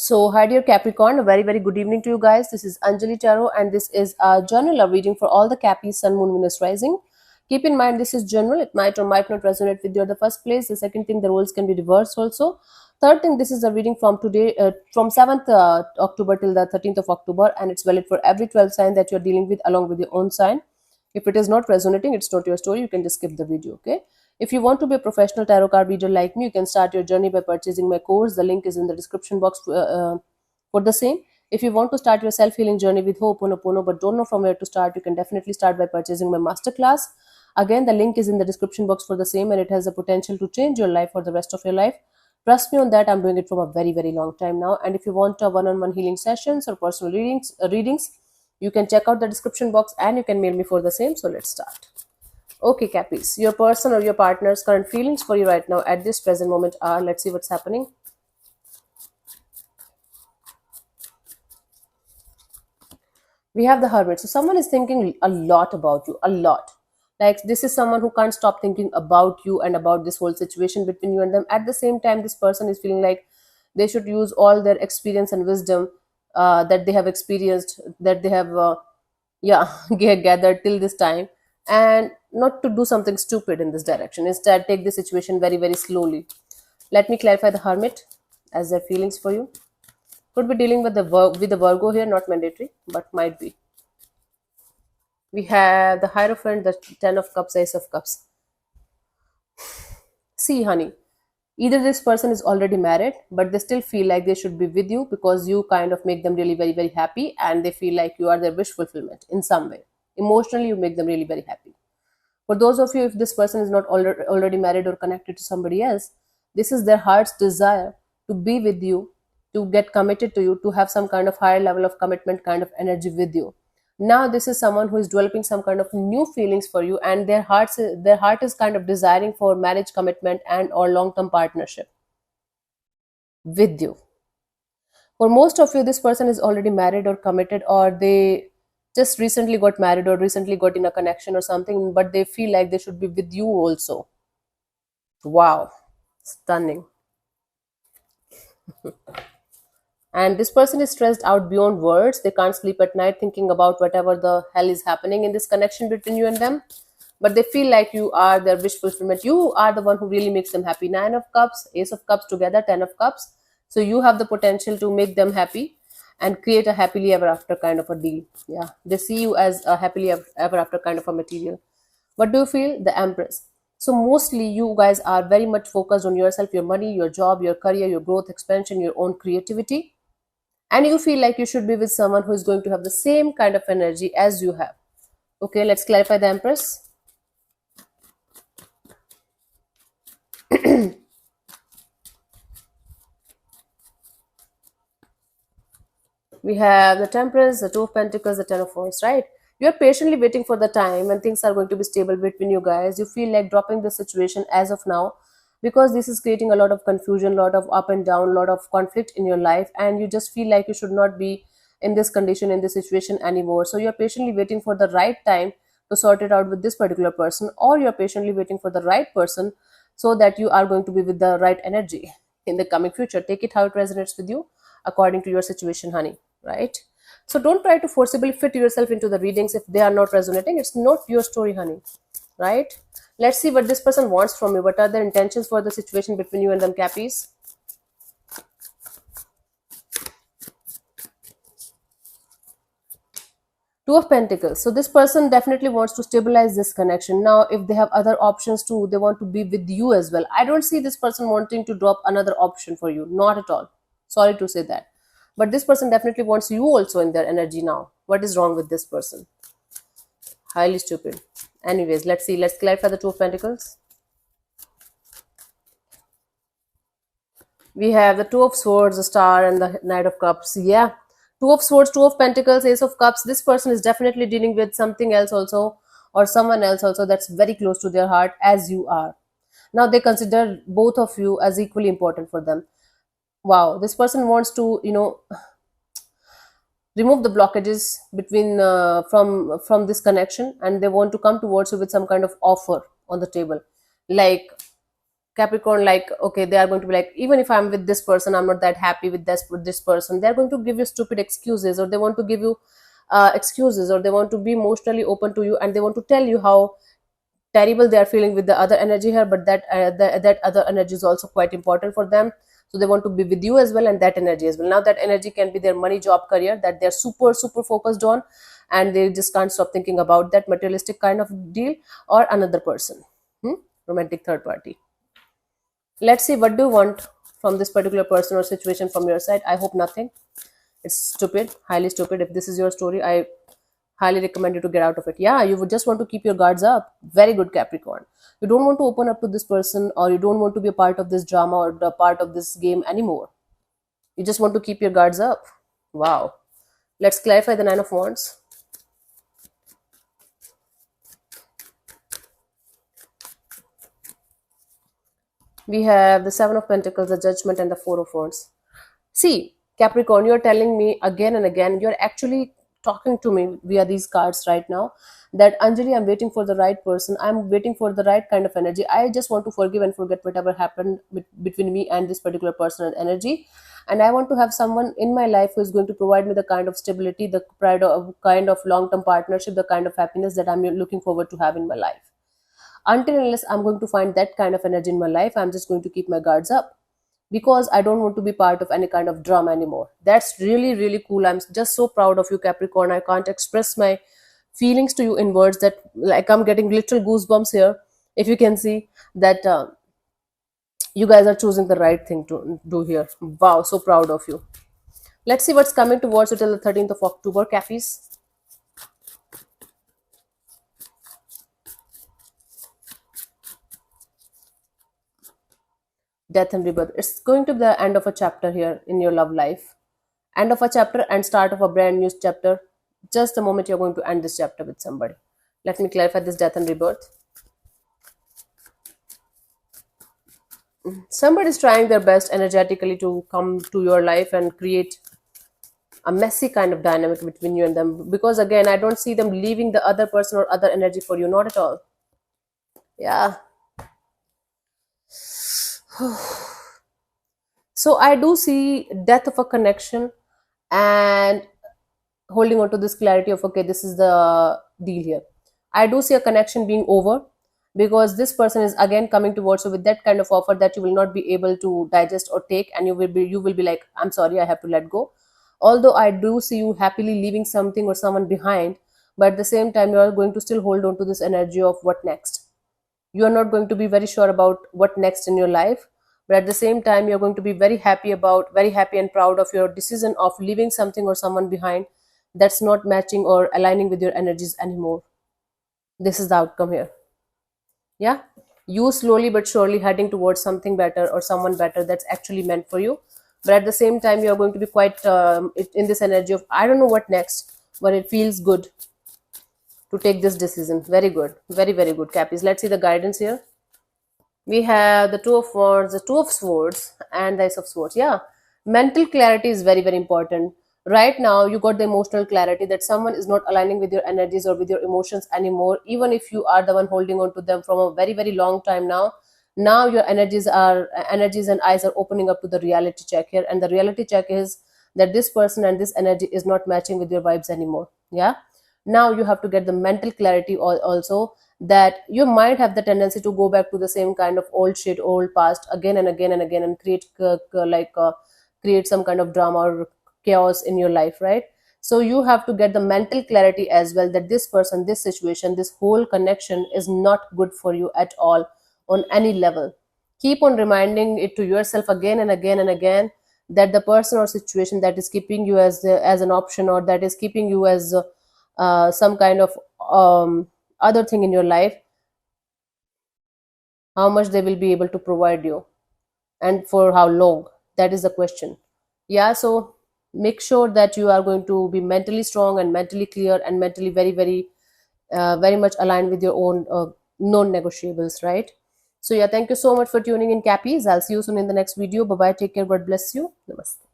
So, hi dear Capricorn, a very good evening to you guys. This is Anjali Tarot, and this is a general reading for all the Cappies, Sun, Moon, Venus, Rising. Keep in mind, this is general. It might or might not resonate with you at the first place. The second thing, the roles can be reversed also. Third thing, this is a reading from today, from 7th October till the 13th of October, and it's valid for every 12 sign that you're dealing with along with your own sign. If it is not resonating, it's not your story. You can just skip the video, okay? If you want to be a professional tarot card reader like me, you can start your journey by purchasing my course. The link is in the description box for the same. If you want to start your self-healing journey with Ho'oponopono but don't know from where to start, you can definitely start by purchasing my masterclass. Again, the link is in the description box for the same, and it has the potential to change your life for the rest of your life. Trust me on that. I'm doing it from a very long time now. And if you want one-on-one healing sessions or personal readings, you can check out the description box and you can mail me for the same. So let's start. Okay, Cappies, your person or your partner's current feelings for you right now at this present moment are, let's see what's happening. We have the Hermit. So someone is thinking a lot about you, a lot. Like this is someone who can't stop thinking about you and about this whole situation between you and them. At the same time, this person is feeling like they should use all their experience and wisdom that they have experienced, that they have, gathered till this time, and not to do something stupid in this direction. Instead, take the situation very slowly. Let me clarify the Hermit as their feelings for you. Could be dealing with the Virgo here, not mandatory, but might be. We have the Hierophant, the Ten of Cups, Ace of Cups. See, honey, either this person is already married, but they still feel like they should be with you because you kind of make them really very happy, and they feel like you are their wish fulfillment in some way. Emotionally, you make them really very happy. For those of you, if this person is not already married or connected to somebody else, this is their heart's desire to be with you, to get committed to you, to have some kind of higher level of commitment kind of energy with you. Now this is someone who is developing some kind of new feelings for you, and their heart is kind of desiring for marriage commitment and or long term partnership with you. For most of you, this person is already married or committed, or they just recently got married or recently got in a connection or something, but they feel like they should be with you also. Wow, stunning. And this person is stressed out beyond words. They can't sleep at night thinking about whatever the hell is happening in this connection between you and them. But they feel like you are their wish fulfillment. You are the one who really makes them happy. Nine of Cups, Ace of Cups together, Ten of Cups. So you have the potential to make them happy and create a happily ever after kind of a deal. Yeah, they see you as a happily ever after kind of a material. What do you feel? The Empress. So mostly you guys are very much focused on yourself, your money, your job, your career, your growth, expansion, your own creativity, and you feel like you should be with someone who is going to have the same kind of energy as you have. Okay, let's clarify the Empress. We have the Temperance, the Two of Pentacles, the Ten of Wands, right? You're patiently waiting for the time when things are going to be stable between you guys. You feel like dropping the situation as of now because this is creating a lot of confusion, lot of up and down, lot of conflict in your life, and you just feel like you should not be in this condition, in this situation anymore. So you're patiently waiting for the right time to sort it out with this particular person, or you're patiently waiting for the right person so that you are going to be with the right energy in the coming future. Take it how it resonates with you according to your situation, honey, right? So don't try to forcibly fit yourself into the readings if they are not resonating. It's not your story, honey, right? Let's see what this person wants from you. What are their intentions for the situation between you and them, Cappies? Two of Pentacles. So this person definitely wants to stabilize this connection. Now, if they have other options too, they want to be with you as well. I don't see this person wanting to drop another option for you. Not at all. Sorry to say that. But this person definitely wants you also in their energy now. What is wrong with this person? Highly stupid. Anyways, let's see. Let's clarify the Two of Pentacles. We have the Two of Swords, the Star, and the Knight of Cups. Yeah. Two of Swords, Two of Pentacles, Ace of Cups. This person is definitely dealing with something else also, or someone else also that's very close to their heart as you are. Now they consider both of you as equally important for them. Wow. This person wants to, remove the blockages between from this connection, and they want to come towards you with some kind of offer on the table, like Capricorn, like, okay, they are going to be like, even if I'm with this person, I'm not that happy with this person. They're going to give you stupid excuses, or they want to give you excuses, or they want to be emotionally open to you, and they want to tell you how terrible they are feeling with the other energy here, but that other energy is also quite important for them. So they want to be with you as well, and that energy as well. Now that energy can be their money, job, career, that they're super super focused on, and they just can't stop thinking about that materialistic kind of deal or another person. Romantic third party. Let's see, what do you want from this particular person or situation from your side? I hope nothing. It's stupid, highly stupid. If this is your story, I highly recommend you to get out of it. Yeah, you would just want to keep your guards up. Very good, Capricorn. You don't want to open up to this person, or you don't want to be a part of this drama or the part of this game anymore. You just want to keep your guards up. Wow. Let's clarify the Nine of Wands. We have the Seven of Pentacles, the Judgment, and the Four of Wands. See, Capricorn, you're telling me again and again, you're actually talking to me via these cards right now, that Anjali, I'm waiting for the right person. I'm waiting for the right kind of energy. I just want to forgive and forget whatever happened between me and this particular person and energy. And I want to have someone in my life who is going to provide me the kind of stability, the kind of long term partnership, the kind of happiness that I'm looking forward to have in my life. Until unless I'm going to find that kind of energy in my life, I'm just going to keep my guards up, because I don't want to be part of any kind of drama anymore. That's really, really cool. I'm just so proud of you, Capricorn. I can't express my feelings to you in words, that like I'm getting little goosebumps here. If you can see that you guys are choosing the right thing to do here. Wow, so proud of you. Let's see what's coming towards you till the 13th of October, Cappies. Death and rebirth. It's going to be the end of a chapter here in your love life. End of a chapter and start of a brand new chapter. Just the moment you're going to end this chapter with somebody. Let me clarify this death and rebirth. Somebody is trying their best energetically to come to your life and create a messy kind of dynamic between you and them. Because again, I don't see them leaving the other person or other energy for you. Not at all. Yeah. So I do see death of a connection, and holding on to this clarity of, okay, this is the deal here. I do see a connection being over, because this person is again coming towards you with that kind of offer that you will not be able to digest or take, and you will be like, I'm sorry, I have to let go. Although I do see you happily leaving something or someone behind, but at the same time you are going to still hold on to this energy of what next. You are not going to be very sure about what next in your life, but at the same time you're going to be very happy and proud of your decision of leaving something or someone behind that's not matching or aligning with your energies anymore. This is the outcome here. Yeah, you slowly but surely heading towards something better or someone better that's actually meant for you, but at the same time you're going to be quite in this energy of, I don't know what next, but it feels good to take this decision. Very good, very very good, Cappies. Let's see the guidance here. We have the Two of Wands, the Two of Swords, and the Ace of Swords. Yeah, mental clarity is very very important. Right now you got the emotional clarity that someone is not aligning with your energies or with your emotions anymore, even if you are the one holding on to them from a very very long time now. Now your energies and eyes are opening up to the reality check here, and the reality check is that this person and this energy is not matching with your vibes anymore. Yeah, now you have to get the mental clarity also, that you might have the tendency to go back to the same kind of old shit, old past again and again and again, and create some kind of drama or chaos in your life, right? So you have to get the mental clarity as well, that this person, this situation, this whole connection is not good for you at all on any level. Keep on reminding it to yourself again and again and again, that the person or situation that is keeping you as an option, or that is keeping you as some kind of other thing in your life, how much they will be able to provide you, and for how long, that is the question. Yeah, so make sure that you are going to be mentally strong and mentally clear and mentally very very very much aligned with your own non-negotiables, right? So yeah, thank you so much for tuning in, Cappies. I'll see you soon in the next video. Bye bye, take care, God bless you, namaste.